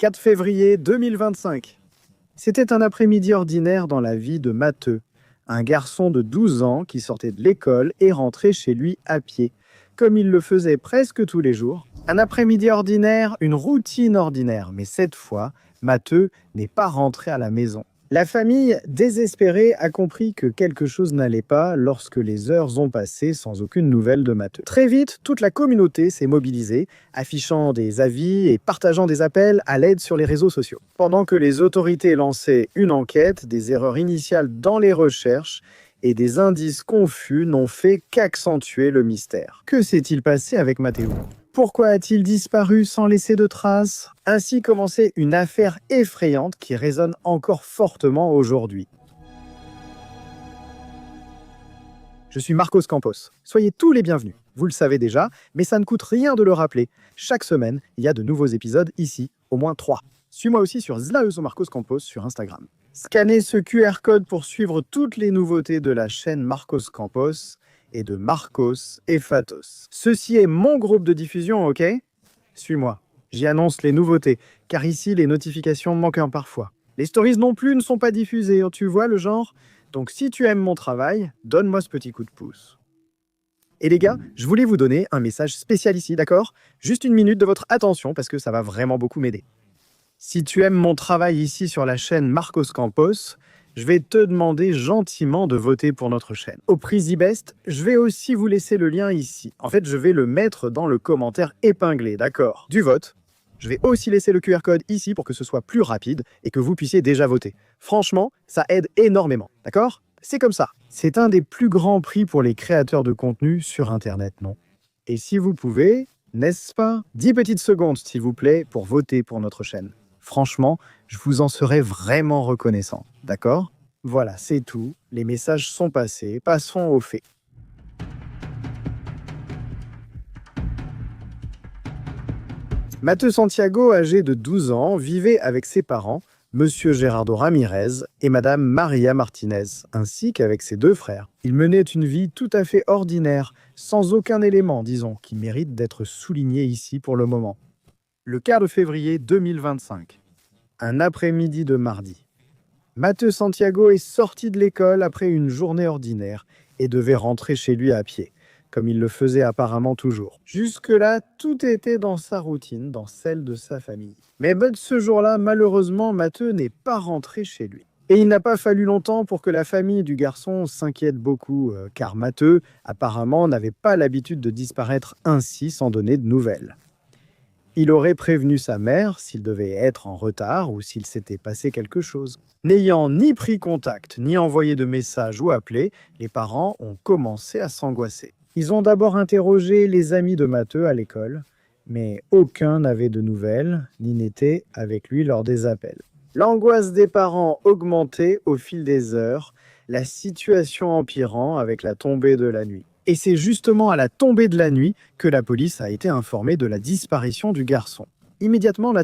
4 février 2025. C'était un après-midi ordinaire dans la vie de Matteux, un garçon de 12 ans qui sortait de l'école et rentrait chez lui à pied, comme il le faisait presque tous les jours. Un après-midi ordinaire, une routine ordinaire, mais cette fois, Matteux n'est pas rentré à la maison. La famille, désespérée, a compris que quelque chose n'allait pas lorsque les heures ont passé sans aucune nouvelle de Matteux. Très vite, toute la communauté s'est mobilisée, affichant des avis et partageant des appels à l'aide sur les réseaux sociaux. Pendant que les autorités lançaient une enquête, des erreurs initiales dans les recherches et des indices confus n'ont fait qu'accentuer le mystère. Que s'est-il passé avec Matteo ? Pourquoi a-t-il disparu sans laisser de traces ? Ainsi commençait une affaire effrayante qui résonne encore fortement aujourd'hui. Je suis Marcos Campos. Soyez tous les bienvenus. Vous le savez déjà, mais ça ne coûte rien de le rappeler. Chaque semaine, il y a de nouveaux épisodes ici, au moins 3. Suis-moi aussi sur Marcos Campos sur Instagram. Scannez ce QR code pour suivre toutes les nouveautés de la chaîne Marcos Campos et de Marcos et Fatos. Ceci est mon groupe de diffusion, ok ? Suis-moi. J'y annonce les nouveautés, car ici, les notifications manquent parfois. Les stories non plus ne sont pas diffusées, tu vois le genre ? Donc si tu aimes mon travail, donne-moi ce petit coup de pouce. Et les gars, je voulais vous donner un message spécial ici, d'accord ? Juste une minute de votre attention, parce que ça va vraiment beaucoup m'aider. Si tu aimes mon travail ici sur la chaîne Marcos Campos, je vais te demander gentiment de voter pour notre chaîne. Au prix Best, je vais aussi vous laisser le lien ici. En fait, je vais le mettre dans le commentaire épinglé, d'accord ? Du vote. Je vais aussi laisser le QR code ici pour que ce soit plus rapide et que vous puissiez déjà voter. Franchement, ça aide énormément, d'accord ? C'est comme ça. C'est un des plus grands prix pour les créateurs de contenu sur Internet, non ? Et si vous pouvez, n'est-ce pas ? 10 petites secondes, s'il vous plaît, pour voter pour notre chaîne. Franchement, je vous en serais vraiment reconnaissant, d'accord ? Voilà, c'est tout. Les messages sont passés. Passons aux faits. Matteux Santiago, âgé de 12 ans, vivait avec ses parents, Monsieur Gerardo Ramirez et Madame Maria Martinez, ainsi qu'avec ses 2 frères. Il menait une vie tout à fait ordinaire, sans aucun élément, disons, qui mérite d'être souligné ici pour le moment. Le 4 février 2025. Un après-midi de mardi. Matteux Santiago est sorti de l'école après une journée ordinaire et devait rentrer chez lui à pied, comme il le faisait apparemment toujours. Jusque-là, tout était dans sa routine, dans celle de sa famille. Mais ce jour-là, malheureusement, Matteux n'est pas rentré chez lui. Et il n'a pas fallu longtemps pour que la famille du garçon s'inquiète beaucoup, car Matteux, apparemment, n'avait pas l'habitude de disparaître ainsi sans donner de nouvelles. Il aurait prévenu sa mère s'il devait être en retard ou s'il s'était passé quelque chose. N'ayant ni pris contact, ni envoyé de message ou appelé, les parents ont commencé à s'angoisser. Ils ont d'abord interrogé les amis de Matteux à l'école, mais aucun n'avait de nouvelles, ni n'était avec lui lors des appels. L'angoisse des parents augmentait au fil des heures, la situation empirant avec la tombée de la nuit. Et c'est justement à la tombée de la nuit que la police a été informée de la disparition du garçon. Immédiatement, la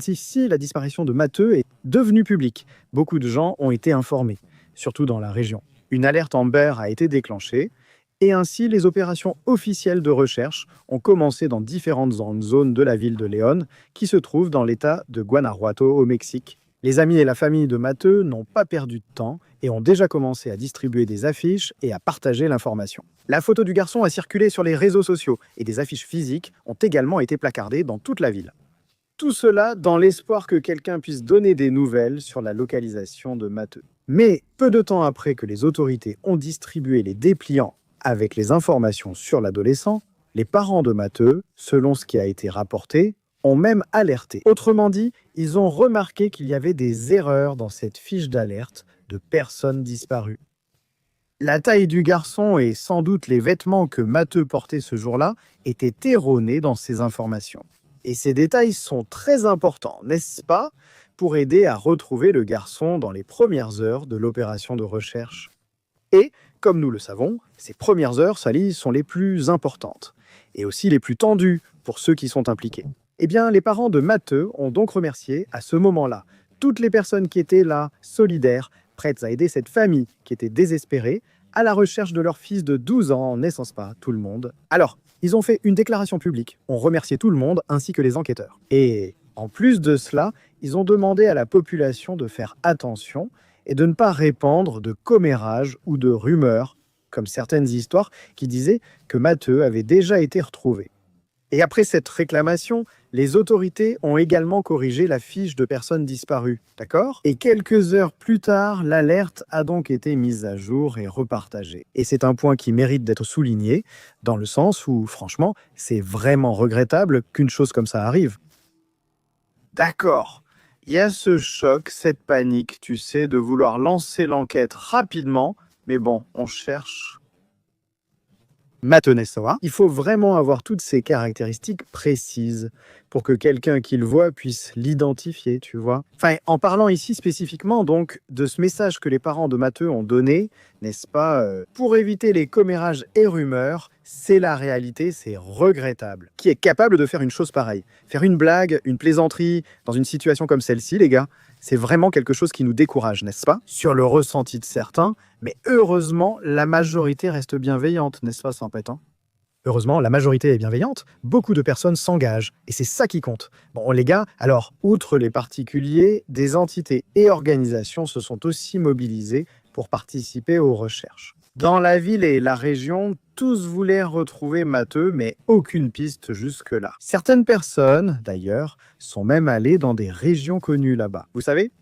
disparition de Matteux est devenue publique. Beaucoup de gens ont été informés, surtout dans la région. Une alerte Amber a été déclenchée, et ainsi les opérations officielles de recherche ont commencé dans différentes zones de la ville de León, qui se trouve dans l'état de Guanajuato au Mexique. Les amis et la famille de Matteux n'ont pas perdu de temps et ont déjà commencé à distribuer des affiches et à partager l'information. La photo du garçon a circulé sur les réseaux sociaux et des affiches physiques ont également été placardées dans toute la ville. Tout cela dans l'espoir que quelqu'un puisse donner des nouvelles sur la localisation de Matteux. Mais peu de temps après que les autorités ont distribué les dépliants avec les informations sur l'adolescent, les parents de Matteux, selon ce qui a été rapporté, ont même alerté. Autrement dit, ils ont remarqué qu'il y avait des erreurs dans cette fiche d'alerte de personnes disparues. La taille du garçon et sans doute les vêtements que Matteux portait ce jour-là étaient erronés dans ces informations. Et ces détails sont très importants, n'est-ce pas, pour aider à retrouver le garçon dans les premières heures de l'opération de recherche. Et, comme nous le savons, ces premières heures, Sally, sont les plus importantes, et aussi les plus tendues pour ceux qui sont impliqués. Eh bien, les parents de Matteux ont donc remercié, à ce moment-là, toutes les personnes qui étaient là, solidaires, prêtes à aider cette famille qui était désespérée, à la recherche de leur fils de 12 ans, n'est-ce pas, tout le monde. Alors, ils ont fait une déclaration publique, ont remercié tout le monde, ainsi que les enquêteurs. Et en plus de cela, Ils ont demandé à la population de faire attention et de ne pas répandre de commérages ou de rumeurs, comme certaines histoires qui disaient que Matteux avait déjà été retrouvé. Et après cette réclamation, les autorités ont également corrigé la fiche de personnes disparues, d'accord? Et quelques heures plus tard, l'alerte a donc été mise à jour et repartagée. Et c'est un point qui mérite d'être souligné, dans le sens où, franchement, c'est vraiment regrettable qu'une chose comme ça arrive. D'accord. Il y a ce choc, cette panique, tu sais, de vouloir lancer l'enquête rapidement, mais bon, on cherche Matenesoa. Il faut vraiment avoir toutes ces caractéristiques précises pour que quelqu'un qui le voit puisse l'identifier, tu vois. Enfin, en parlant ici spécifiquement donc de ce message que les parents de Matteux ont donné, n'est-ce pas, pour éviter les commérages et rumeurs, c'est la réalité, c'est regrettable. Qui est capable de faire une chose pareille? Faire une blague, une plaisanterie, dans une situation comme celle-ci, les gars, c'est vraiment quelque chose qui nous décourage, n'est-ce pas? Sur le ressenti de certains, mais heureusement, la majorité reste bienveillante, n'est-ce pas, Sampette? Heureusement, la majorité est bienveillante, beaucoup de personnes s'engagent, et c'est ça qui compte. Bon, les gars, alors, outre les particuliers, des entités et organisations se sont aussi mobilisées pour participer aux recherches. Dans la ville et la région, tous voulaient retrouver Matteux, mais aucune piste jusque-là. Certaines personnes, d'ailleurs, sont même allées dans des régions connues là-bas. Vous savez?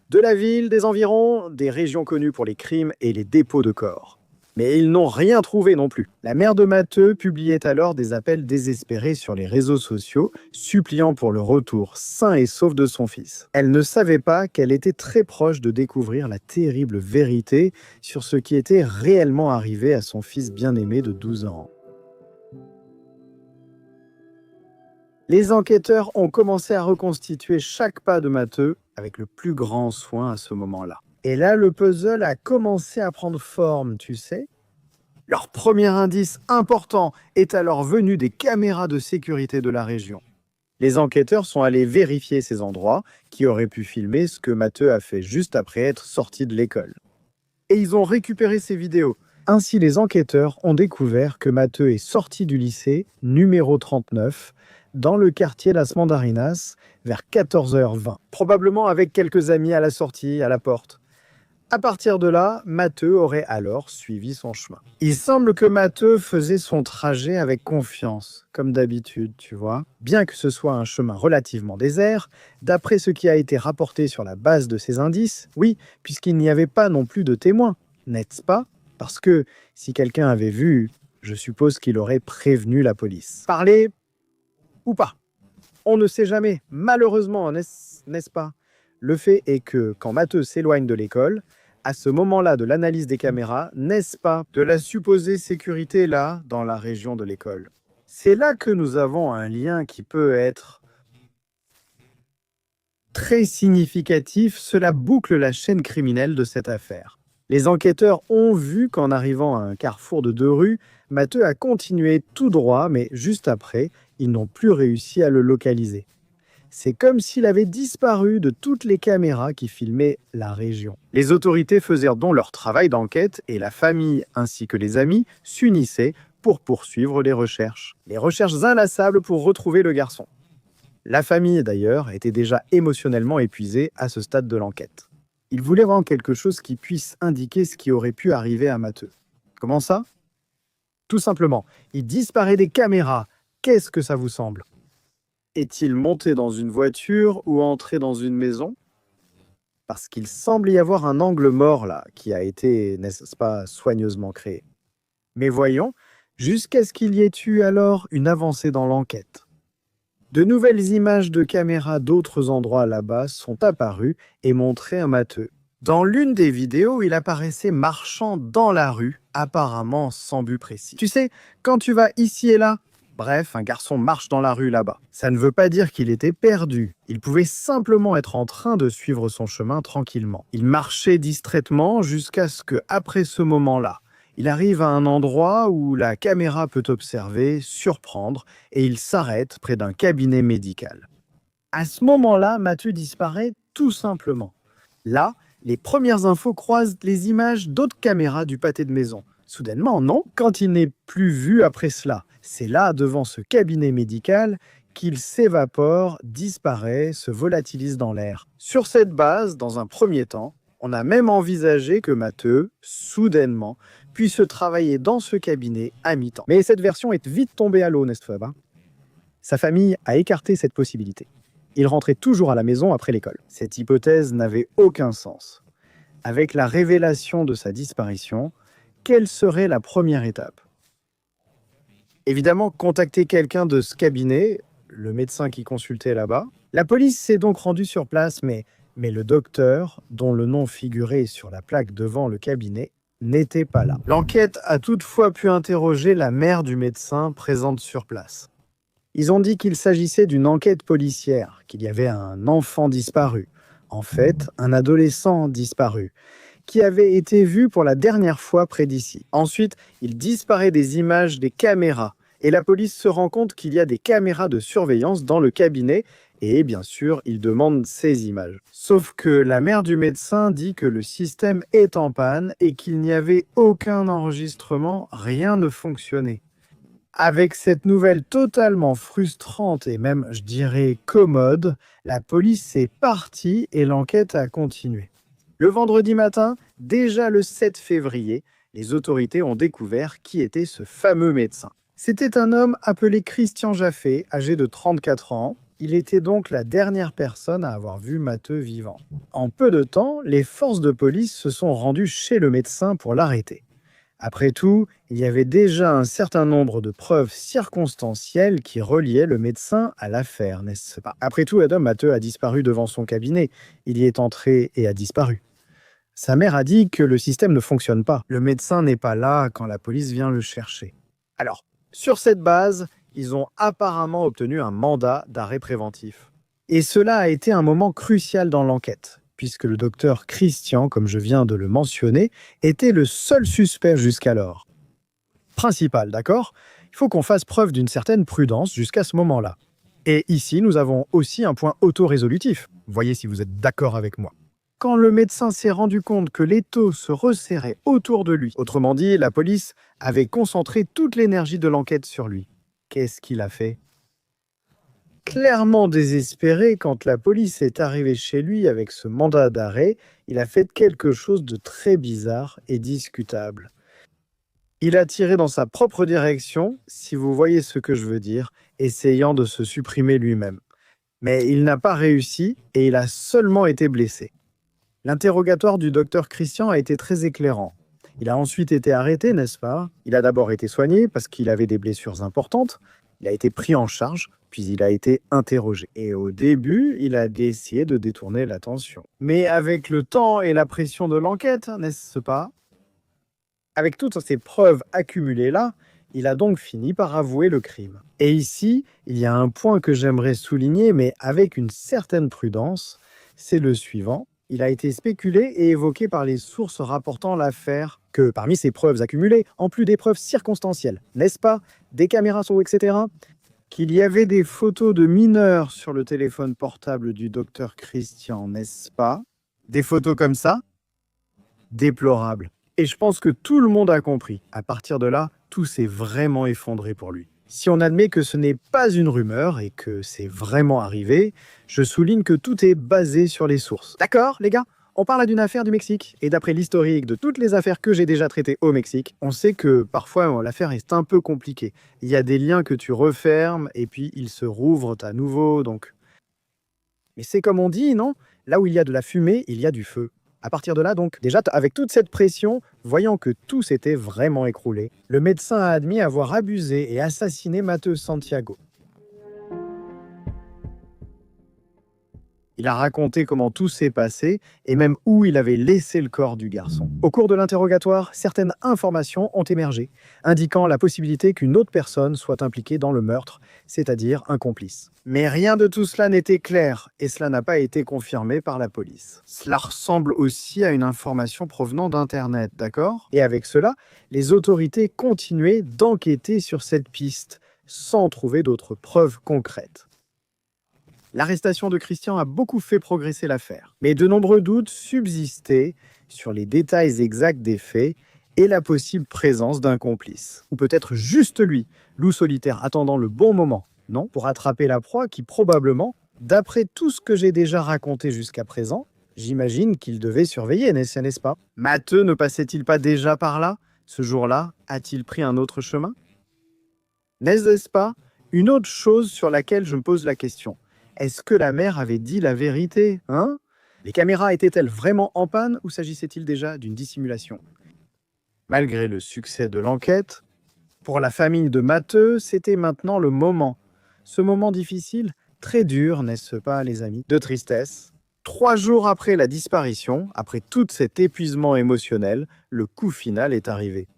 De la ville, des environs, des régions connues pour les crimes et les dépôts de corps. Mais ils n'ont rien trouvé non plus. La mère de Matteux publiait alors des appels désespérés sur les réseaux sociaux, suppliant pour le retour sain et sauf de son fils. Elle ne savait pas qu'elle était très proche de découvrir la terrible vérité sur ce qui était réellement arrivé à son fils bien-aimé de 12 ans. Les enquêteurs ont commencé à reconstituer chaque pas de Matteux avec le plus grand soin à ce moment-là. Et là, le puzzle a commencé à prendre forme, tu sais. Leur premier indice important est alors venu des caméras de sécurité de la région. Les enquêteurs sont allés vérifier ces endroits qui auraient pu filmer ce que Matteux a fait juste après être sorti de l'école. Et ils ont récupéré ces vidéos. Ainsi, les enquêteurs ont découvert que Matteux est sorti du lycée numéro 39 dans le quartier Las Mandarinas vers 14h20, probablement avec quelques amis à la sortie, à la porte. À partir de là, Matteux aurait alors suivi son chemin. Il semble que Matteux faisait son trajet avec confiance, comme d'habitude, tu vois. Bien que ce soit un chemin relativement désert, d'après ce qui a été rapporté sur la base de ces indices, oui, puisqu'il n'y avait pas non plus de témoins, n'est-ce pas? Parce que si quelqu'un avait vu, je suppose qu'il aurait prévenu la police. Parler ou pas? On ne sait jamais, malheureusement, n'est-ce pas? Le fait est que quand Matteux s'éloigne de l'école, à ce moment-là de l'analyse des caméras, n'est-ce pas, de la supposée sécurité là, dans la région de l'école. C'est là que nous avons un lien qui peut être très significatif, cela boucle la chaîne criminelle de cette affaire. Les enquêteurs ont vu qu'en arrivant à un carrefour de 2 rues, Matteux a continué tout droit, mais juste après, ils n'ont plus réussi à le localiser. C'est comme s'il avait disparu de toutes les caméras qui filmaient la région. Les autorités faisaient donc leur travail d'enquête et la famille ainsi que les amis s'unissaient pour poursuivre les recherches. Les recherches inlassables pour retrouver le garçon. La famille, d'ailleurs, était déjà émotionnellement épuisée à ce stade de l'enquête. Ils voulaient vraiment quelque chose qui puisse indiquer ce qui aurait pu arriver à Matteux. Comment ça? Tout simplement, il disparaît des caméras. Qu'est-ce que ça vous semble? Est-il monté dans une voiture ou entré dans une maison? Parce qu'il semble y avoir un angle mort là, qui a été, n'est-ce pas, soigneusement créé. Mais voyons, jusqu'à ce qu'il y ait eu alors une avancée dans l'enquête. De nouvelles images de caméras d'autres endroits là-bas sont apparues et montraient un Matteux. Dans l'une des vidéos, il apparaissait marchant dans la rue, apparemment sans but précis. Tu sais, quand tu vas ici et là, bref, un garçon marche dans la rue là-bas. Ça ne veut pas dire qu'il était perdu. Il pouvait simplement être en train de suivre son chemin tranquillement. Il marchait distraitement jusqu'à ce que, après ce moment-là, il arrive à un endroit où la caméra peut observer, surprendre, et il s'arrête près d'un cabinet médical. À ce moment-là, Matteux disparaît tout simplement. Là, les premières infos croisent les images d'autres caméras du pâté de maison. Soudainement, non, quand il n'est plus vu après cela. C'est là, devant ce cabinet médical, qu'il s'évapore, disparaît, se volatilise dans l'air. Sur cette base, dans un premier temps, on a même envisagé que Matteux, soudainement, puisse travailler dans ce cabinet à mi-temps. Mais cette version est vite tombée à l'eau, n'est-ce pas? Sa famille a écarté cette possibilité. Il rentrait toujours à la maison après l'école. Cette hypothèse n'avait aucun sens. Avec la révélation de sa disparition, quelle serait la première étape? Évidemment, contacter quelqu'un de ce cabinet, le médecin qui consultait là-bas. La police s'est donc rendue sur place, mais le docteur, dont le nom figurait sur la plaque devant le cabinet, n'était pas là. L'enquête a toutefois pu interroger la mère du médecin présente sur place. Ils ont dit qu'il s'agissait d'une enquête policière, qu'il y avait un enfant disparu, en fait un adolescent disparu, qui avait été vu pour la dernière fois près d'ici. Ensuite, il disparaît des images des caméras, et la police se rend compte qu'il y a des caméras de surveillance dans le cabinet, et bien sûr, il demande ces images. Sauf que la mère du médecin dit que le système est en panne et qu'il n'y avait aucun enregistrement, rien ne fonctionnait. Avec cette nouvelle totalement frustrante et même, je dirais, commode, la police est partie et l'enquête a continué. Le vendredi matin, déjà le 7 février, les autorités ont découvert qui était ce fameux médecin. C'était un homme appelé Christian Jaffé, âgé de 34 ans. Il était donc la dernière personne à avoir vu Matteux vivant. En peu de temps, les forces de police se sont rendues chez le médecin pour l'arrêter. Après tout, il y avait déjà un certain nombre de preuves circonstancielles qui reliaient le médecin à l'affaire, n'est-ce pas? Après tout, Adam Matteux a disparu devant son cabinet. Il y est entré et a disparu. Sa mère a dit que le système ne fonctionne pas. Le médecin n'est pas là quand la police vient le chercher. Alors, sur cette base, ils ont apparemment obtenu un mandat d'arrêt préventif. Et cela a été un moment crucial dans l'enquête, puisque le docteur Christian, comme je viens de le mentionner, était le seul suspect jusqu'alors. Principal, d'accord? Il faut qu'on fasse preuve d'une certaine prudence jusqu'à ce moment-là. Et ici, nous avons aussi un point auto-résolutif. Voyez si vous êtes d'accord avec moi. Quand le médecin s'est rendu compte que l'étau se resserrait autour de lui, autrement dit, la police avait concentré toute l'énergie de l'enquête sur lui, qu'est-ce qu'il a fait? Clairement désespéré, quand la police est arrivée chez lui avec ce mandat d'arrêt, il a fait quelque chose de très bizarre et discutable. Il a tiré dans sa propre direction, si vous voyez ce que je veux dire, essayant de se supprimer lui-même. Mais il n'a pas réussi et il a seulement été blessé. L'interrogatoire du docteur Christian a été très éclairant. Il a ensuite été arrêté, n'est-ce pas? Il a d'abord été soigné parce qu'il avait des blessures importantes. Il a été pris en charge, puis il a été interrogé. Et au début, il a essayé de détourner l'attention. Mais avec le temps et la pression de l'enquête, n'est-ce pas? Avec toutes ces preuves accumulées là, il a donc fini par avouer le crime. Et ici, il y a un point que j'aimerais souligner, mais avec une certaine prudence, c'est le suivant. Il a été spéculé et évoqué par les sources rapportant l'affaire que parmi ces preuves accumulées, en plus des preuves circonstancielles, n'est-ce pas, des caméras, etc., qu'il y avait des photos de mineurs sur le téléphone portable du docteur Christian, n'est-ce pas? Des photos comme ça? Déplorables. Et je pense que tout le monde a compris. À partir de là, tout s'est vraiment effondré pour lui. Si on admet que ce n'est pas une rumeur et que c'est vraiment arrivé, je souligne que tout est basé sur les sources. D'accord, les gars? On parle d'une affaire du Mexique. Et d'après l'historique de toutes les affaires que j'ai déjà traitées au Mexique, on sait que parfois l'affaire est un peu compliquée. Il y a des liens que tu refermes et puis ils se rouvrent à nouveau, donc... Mais c'est comme on dit, non? Là où il y a de la fumée, il y a du feu. À partir de là, donc, déjà, avec toute cette pression, voyant que tout s'était vraiment écroulé, le médecin a admis avoir abusé et assassiné Matteux Santiago. Il a raconté comment tout s'est passé et même où il avait laissé le corps du garçon. Au cours de l'interrogatoire, certaines informations ont émergé, indiquant la possibilité qu'une autre personne soit impliquée dans le meurtre, c'est-à-dire un complice. Mais rien de tout cela n'était clair et cela n'a pas été confirmé par la police. Cela ressemble aussi à une information provenant d'Internet, d'accord? Et avec cela, les autorités continuaient d'enquêter sur cette piste, sans trouver d'autres preuves concrètes. L'arrestation de Christian a beaucoup fait progresser l'affaire, mais de nombreux doutes subsistaient sur les détails exacts des faits et la possible présence d'un complice. Ou peut-être juste lui, loup solitaire attendant le bon moment, non? Pour attraper la proie qui probablement, d'après tout ce que j'ai déjà raconté jusqu'à présent, j'imagine qu'il devait surveiller, n'est-ce pas? Matteux ne passait-il pas déjà par là? Ce jour-là, a-t-il pris un autre chemin? N'est-ce pas une autre chose sur laquelle je me pose la question? Est-ce que la mère avait dit la vérité, hein? Les caméras étaient-elles vraiment en panne ou s'agissait-il déjà d'une dissimulation? Malgré le succès de l'enquête, pour la famille de Matteux, c'était maintenant le moment. Ce moment difficile, très dur, n'est-ce pas les amis? De tristesse. 3 jours après la disparition, après tout cet épuisement émotionnel, le coup final est arrivé.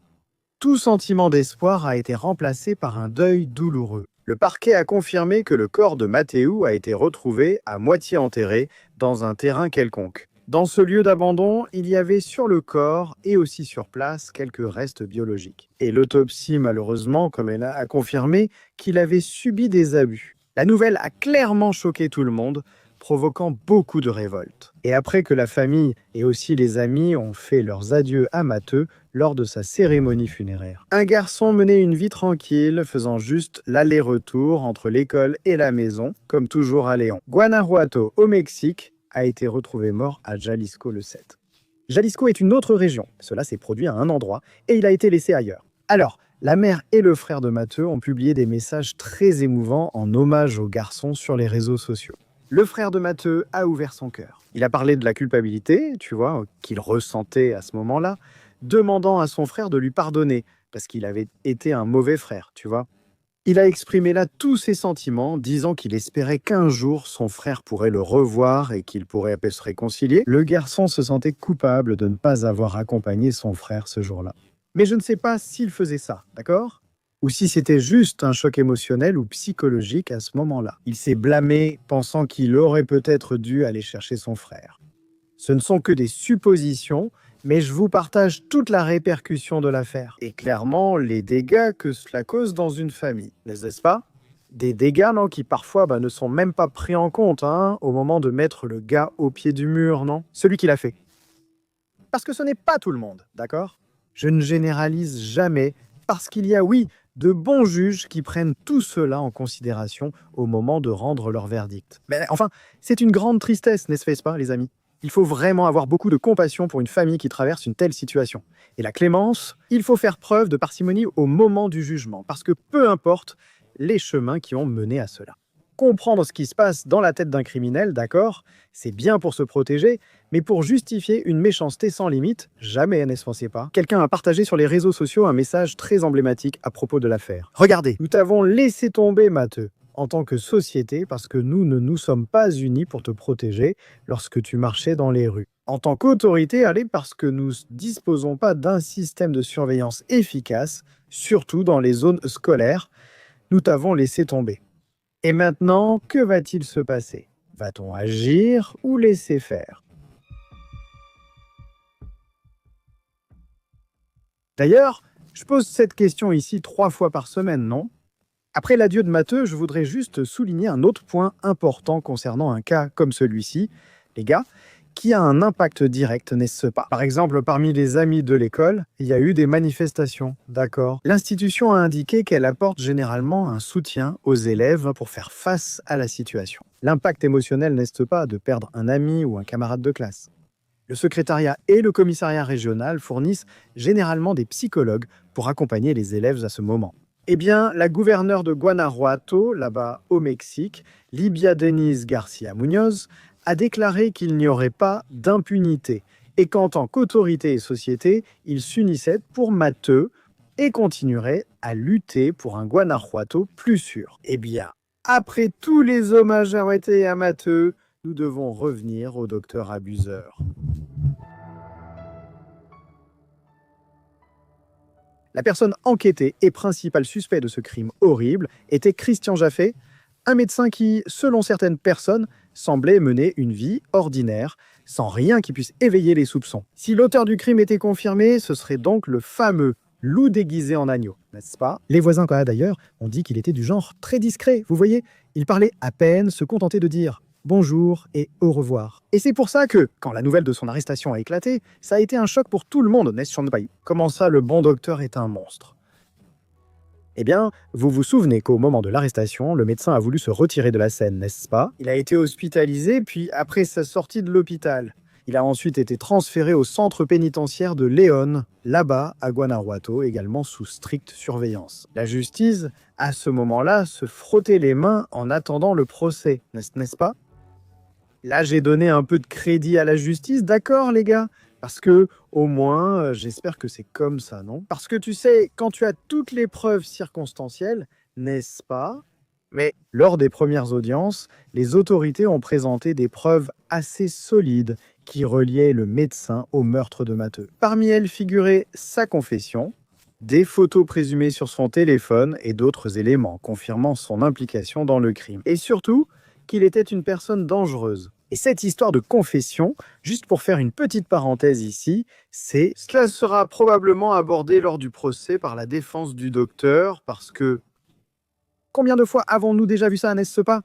Tout sentiment d'espoir a été remplacé par un deuil douloureux. Le parquet a confirmé que le corps de Mathéou a été retrouvé à moitié enterré dans un terrain quelconque. Dans ce lieu d'abandon, il y avait sur le corps et aussi sur place quelques restes biologiques. Et l'autopsie, malheureusement, comme elle a confirmé qu'il avait subi des abus. La nouvelle a clairement choqué tout le monde, provoquant beaucoup de révoltes. Et après que la famille et aussi les amis ont fait leurs adieux à Matteux lors de sa cérémonie funéraire. Un garçon menait une vie tranquille, faisant juste l'aller-retour entre l'école et la maison, comme toujours à Léon. Guanajuato, au Mexique, a été retrouvé mort à Jalisco le 7. Jalisco est une autre région. Cela s'est produit à un endroit et il a été laissé ailleurs. Alors, la mère et le frère de Matteux ont publié des messages très émouvants en hommage au garçon sur les réseaux sociaux. Le frère de Matteux a ouvert son cœur. Il a parlé de la culpabilité, tu vois, qu'il ressentait à ce moment-là, demandant à son frère de lui pardonner, parce qu'il avait été un mauvais frère, tu vois. Il a exprimé là tous ses sentiments, disant qu'il espérait qu'un jour son frère pourrait le revoir et qu'il pourrait se réconcilier. Le garçon se sentait coupable de ne pas avoir accompagné son frère ce jour-là. Mais je ne sais pas s'il faisait ça, d'accord ? Ou si c'était juste un choc émotionnel ou psychologique à ce moment-là. Il s'est blâmé, pensant qu'il aurait peut-être dû aller chercher son frère. Ce ne sont que des suppositions, mais je vous partage toute la répercussion de l'affaire. Et clairement, les dégâts que cela cause dans une famille, n'est-ce pas? Des dégâts, non, qui parfois ne sont même pas pris en compte, au moment de mettre le gars au pied du mur, non? Celui qui l'a fait. Parce que ce n'est pas tout le monde, d'accord? Je ne généralise jamais, parce qu'il y a, oui, de bons juges qui prennent tout cela en considération au moment de rendre leur verdict. Mais enfin, c'est une grande tristesse, n'est-ce pas, les amis? Il faut vraiment avoir beaucoup de compassion pour une famille qui traverse une telle situation. Et la clémence, il faut faire preuve de parcimonie au moment du jugement, parce que peu importe les chemins qui ont mené à cela. Comprendre ce qui se passe dans la tête d'un criminel, d'accord, c'est bien pour se protéger, mais pour justifier une méchanceté sans limite, jamais, n'est-ce pas? Quelqu'un a partagé sur les réseaux sociaux un message très emblématique à propos de l'affaire. Regardez, nous t'avons laissé tomber, Matteux, en tant que société, parce que nous ne nous sommes pas unis pour te protéger lorsque tu marchais dans les rues. En tant qu'autorité, allez, parce que nous ne disposons pas d'un système de surveillance efficace, surtout dans les zones scolaires, nous t'avons laissé tomber. Et maintenant, que va-t-il se passer? Va-t-on agir ou laisser faire? D'ailleurs, je pose cette question ici 3 fois par semaine, non? Après l'adieu de Matteux, je voudrais juste souligner un autre point important concernant un cas comme celui-ci, les gars, qui a un impact direct, n'est-ce pas? Par exemple, parmi les amis de l'école, il y a eu des manifestations, d'accord? L'institution a indiqué qu'elle apporte généralement un soutien aux élèves pour faire face à la situation. L'impact émotionnel, n'est-ce pas, de perdre un ami ou un camarade de classe? Le secrétariat et le commissariat régional fournissent généralement des psychologues pour accompagner les élèves à ce moment. Eh bien, la gouverneure de Guanajuato, là-bas au Mexique, Libia Denise Garcia Muñoz, a déclaré qu'il n'y aurait pas d'impunité et qu'en tant qu'autorité et société, ils s'unissaient pour Matteux et continueraient à lutter pour un Guanajuato plus sûr. Eh bien, après tous les hommages arrêtés à Matteux, nous devons revenir au docteur abuseur. La personne enquêtée et principal suspect de ce crime horrible était Christian Jaffé, un médecin qui, selon certaines personnes, semblait mener une vie ordinaire, sans rien qui puisse éveiller les soupçons. Si l'auteur du crime était confirmé, ce serait donc le fameux loup déguisé en agneau, n'est-ce pas? Les voisins, d'ailleurs, ont dit qu'il était du genre très discret, vous voyez? Il parlait à peine, se contentait de dire bonjour et au revoir. Et c'est pour ça que, quand la nouvelle de son arrestation a éclaté, ça a été un choc pour tout le monde, n'est-ce pas? Comment ça, le bon docteur est un monstre? Eh bien, vous vous souvenez qu'au moment de l'arrestation, le médecin a voulu se retirer de la scène, n'est-ce pas? Il a été hospitalisé, puis après sa sortie de l'hôpital, il a ensuite été transféré au centre pénitentiaire de León, là-bas, à Guanajuato, également sous stricte surveillance. La justice, à ce moment-là, se frottait les mains en attendant le procès, n'est-ce pas? Là, j'ai donné un peu de crédit à la justice, d'accord, les gars? Parce que, au moins, j'espère que c'est comme ça, non? Parce que tu sais, quand tu as toutes les preuves circonstancielles, n'est-ce pas? Mais lors des premières audiences, les autorités ont présenté des preuves assez solides qui reliaient le médecin au meurtre de Matteux. Parmi elles figuraient sa confession, des photos présumées sur son téléphone et d'autres éléments confirmant son implication dans le crime. Et surtout, qu'il était une personne dangereuse. Et cette histoire de confession, juste pour faire une petite parenthèse ici, cela sera probablement abordé lors du procès par la défense du docteur, parce que combien de fois avons-nous déjà vu ça, n'est-ce pas?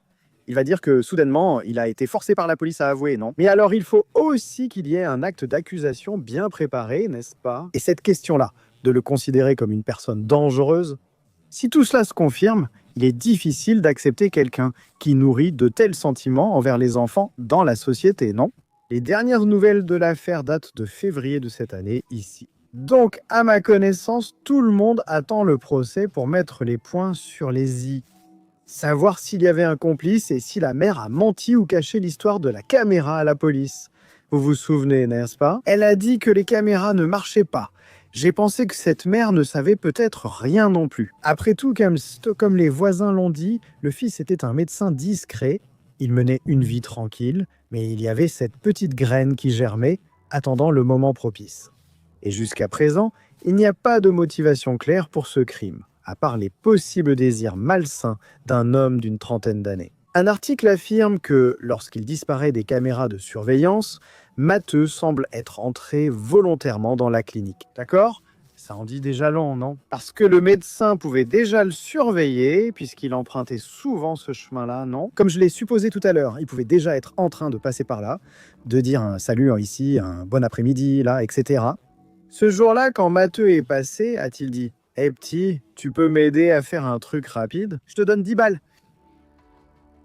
Il va dire que soudainement, il a été forcé par la police à avouer, non? Mais alors, il faut aussi qu'il y ait un acte d'accusation bien préparé, n'est-ce pas? Et cette question-là, de le considérer comme une personne dangereuse, si tout cela se confirme, il est difficile d'accepter quelqu'un qui nourrit de tels sentiments envers les enfants dans la société, non? Les dernières nouvelles de l'affaire datent de février de cette année, ici. Donc, à ma connaissance, tout le monde attend le procès pour mettre les points sur les i. Savoir s'il y avait un complice et si la mère a menti ou caché l'histoire de la caméra à la police. Vous vous souvenez, n'est-ce pas? Elle a dit que les caméras ne marchaient pas. J'ai pensé que cette mère ne savait peut-être rien non plus. Après tout, comme les voisins l'ont dit, le fils était un médecin discret. Il menait une vie tranquille, mais il y avait cette petite graine qui germait, attendant le moment propice. Et jusqu'à présent, il n'y a pas de motivation claire pour ce crime, à part les possibles désirs malsains d'un homme d'une trentaine d'années. Un article affirme que, lorsqu'il disparaît des caméras de surveillance, Matteux semble être entré volontairement dans la clinique. D'accord? Ça en dit déjà long, non? Parce que le médecin pouvait déjà le surveiller, puisqu'il empruntait souvent ce chemin-là, non? Comme je l'ai supposé tout à l'heure, il pouvait déjà être en train de passer par là, de dire un salut ici, un bon après-midi, là, etc. Ce jour-là, quand Matteux est passé, a-t-il dit « Hé petit, tu peux m'aider à faire un truc rapide? Je te donne 10 balles. »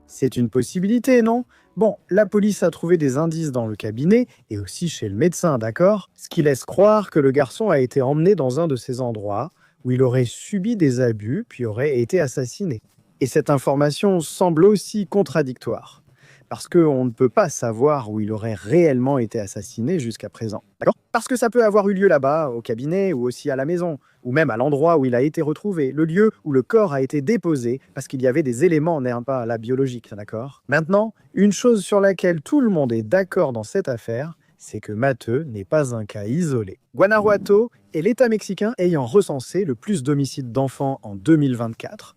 C'est une possibilité, non? Bon, la police a trouvé des indices dans le cabinet et aussi chez le médecin, d'accord? Ce qui laisse croire que le garçon a été emmené dans un de ces endroits où il aurait subi des abus puis aurait été assassiné. Et cette information semble aussi contradictoire, parce qu'on ne peut pas savoir où il aurait réellement été assassiné jusqu'à présent. D'accord? Parce que ça peut avoir eu lieu là-bas, au cabinet, ou aussi à la maison, ou même à l'endroit où il a été retrouvé, le lieu où le corps a été déposé, parce qu'il y avait des éléments, n'est-ce pas, la biologique, d'accord? Maintenant, une chose sur laquelle tout le monde est d'accord dans cette affaire, c'est que Matteux n'est pas un cas isolé. Guanajuato est l'État mexicain ayant recensé le plus d'homicides d'enfants en 2024.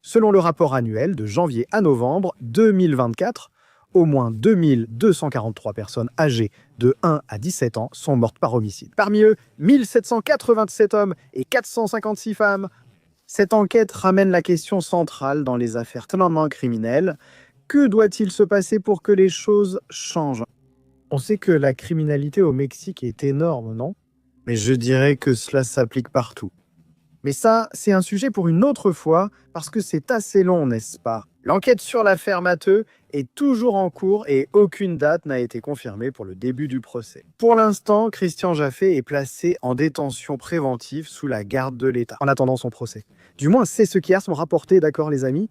Selon le rapport annuel de janvier à novembre 2024, au moins 2243 personnes âgées de 1 à 17 ans sont mortes par homicide. Parmi eux, 1787 hommes et 456 femmes. Cette enquête ramène la question centrale dans les affaires tellement criminelles. Que doit-il se passer pour que les choses changent? On sait que la criminalité au Mexique est énorme, non? Mais je dirais que cela s'applique partout. Mais ça, c'est un sujet pour une autre fois, parce que c'est assez long, n'est-ce pas? L'enquête sur l'affaire Matteux est toujours en cours et aucune date n'a été confirmée pour le début du procès. Pour l'instant, Christian Jaffé est placé en détention préventive sous la garde de l'État, en attendant son procès. Du moins, c'est ce qui a sont rapporté, d'accord les amis?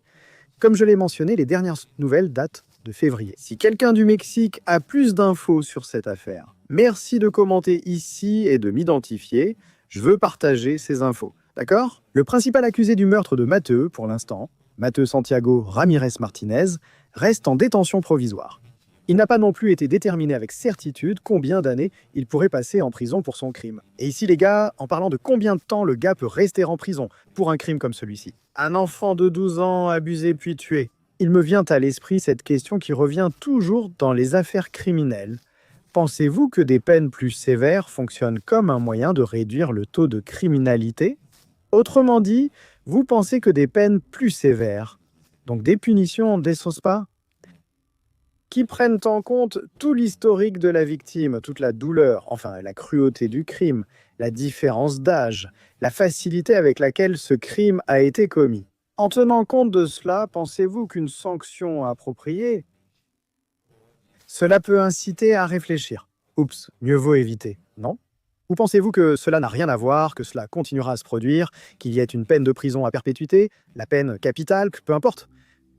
Comme je l'ai mentionné, les dernières nouvelles datent de février. Si quelqu'un du Mexique a plus d'infos sur cette affaire, merci de commenter ici et de m'identifier. Je veux partager ces infos. D'accord? Le principal accusé du meurtre de Matteux, pour l'instant, Matteux Santiago Ramírez Martínez, reste en détention provisoire. Il n'a pas non plus été déterminé avec certitude combien d'années il pourrait passer en prison pour son crime. Et ici les gars, en parlant de combien de temps le gars peut rester en prison pour un crime comme celui-ci. Un enfant de 12 ans abusé puis tué. Il me vient à l'esprit cette question qui revient toujours dans les affaires criminelles. Pensez-vous que des peines plus sévères fonctionnent comme un moyen de réduire le taux de criminalité? Autrement dit, vous pensez que des peines plus sévères, donc des punitions, ne désossent pas? qui prennent en compte tout l'historique de la victime, toute la douleur, enfin la cruauté du crime, la différence d'âge, la facilité avec laquelle ce crime a été commis. En tenant compte de cela, pensez-vous qu'une sanction appropriée, cela peut inciter à réfléchir? Oups, mieux vaut éviter, non? Ou pensez-vous que cela n'a rien à voir, que cela continuera à se produire, qu'il y ait une peine de prison à perpétuité, la peine capitale, peu importe?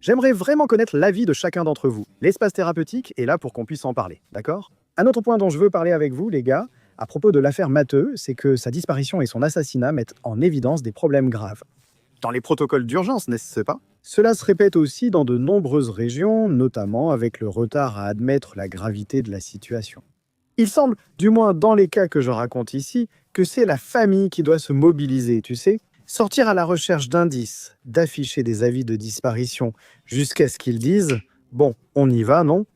J'aimerais vraiment connaître l'avis de chacun d'entre vous. L'espace thérapeutique est là pour qu'on puisse en parler, d'accord? Un autre point dont je veux parler avec vous, les gars, à propos de l'affaire Matteux, c'est que sa disparition et son assassinat mettent en évidence des problèmes graves. Dans les protocoles d'urgence, n'est-ce pas? Cela se répète aussi dans de nombreuses régions, notamment avec le retard à admettre la gravité de la situation. Il semble, du moins dans les cas que je raconte ici, que c'est la famille qui doit se mobiliser, tu sais? Sortir à la recherche d'indices, d'afficher des avis de disparition, jusqu'à ce qu'ils disent « Bon, on y va, non ?»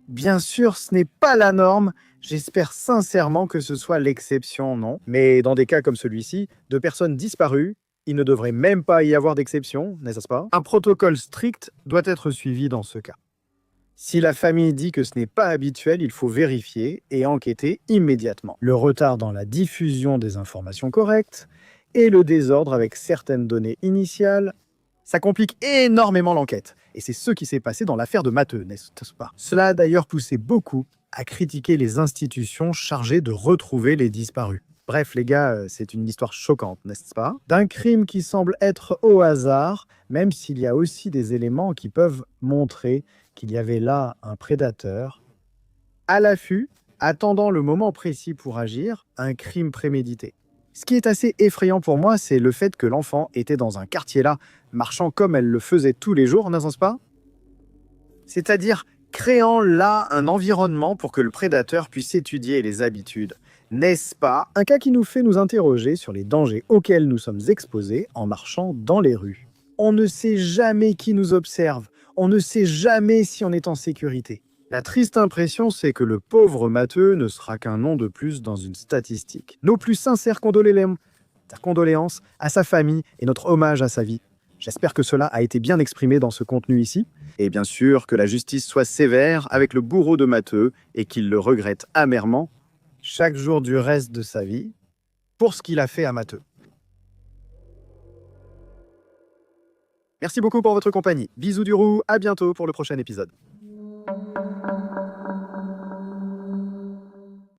Bien sûr, ce n'est pas la norme. J'espère sincèrement que ce soit l'exception, non? Mais dans des cas comme celui-ci, de personnes disparues, il ne devrait même pas y avoir d'exception, n'est-ce pas? Un protocole strict doit être suivi dans ce cas. Si la famille dit que ce n'est pas habituel, il faut vérifier et enquêter immédiatement. Le retard dans la diffusion des informations correctes et le désordre avec certaines données initiales, ça complique énormément l'enquête. Et c'est ce qui s'est passé dans l'affaire de Matteux, n'est-ce pas? Cela a d'ailleurs poussé beaucoup à critiquer les institutions chargées de retrouver les disparus. Bref, les gars, c'est une histoire choquante, n'est-ce pas? D'un crime qui semble être au hasard, même s'il y a aussi des éléments qui peuvent montrer qu'il y avait là un prédateur, à l'affût, attendant le moment précis pour agir, un crime prémédité. Ce qui est assez effrayant pour moi, c'est le fait que l'enfant était dans un quartier là, marchant comme elle le faisait tous les jours, n'est-ce pas? C'est-à-dire créant là un environnement pour que le prédateur puisse étudier les habitudes. N'est-ce pas un cas qui nous fait nous interroger sur les dangers auxquels nous sommes exposés en marchant dans les rues? On ne sait jamais qui nous observe, on ne sait jamais si on est en sécurité. La triste impression, c'est que le pauvre Matteux ne sera qu'un nom de plus dans une statistique. Nos plus sincères condoléances à sa famille et notre hommage à sa vie. J'espère que cela a été bien exprimé dans ce contenu ici. Et bien sûr, que la justice soit sévère avec le bourreau de Matteux et qu'il le regrette amèrement chaque jour du reste de sa vie pour ce qu'il a fait à Matteux. Merci beaucoup pour votre compagnie. Bisous du roux, à bientôt pour le prochain épisode.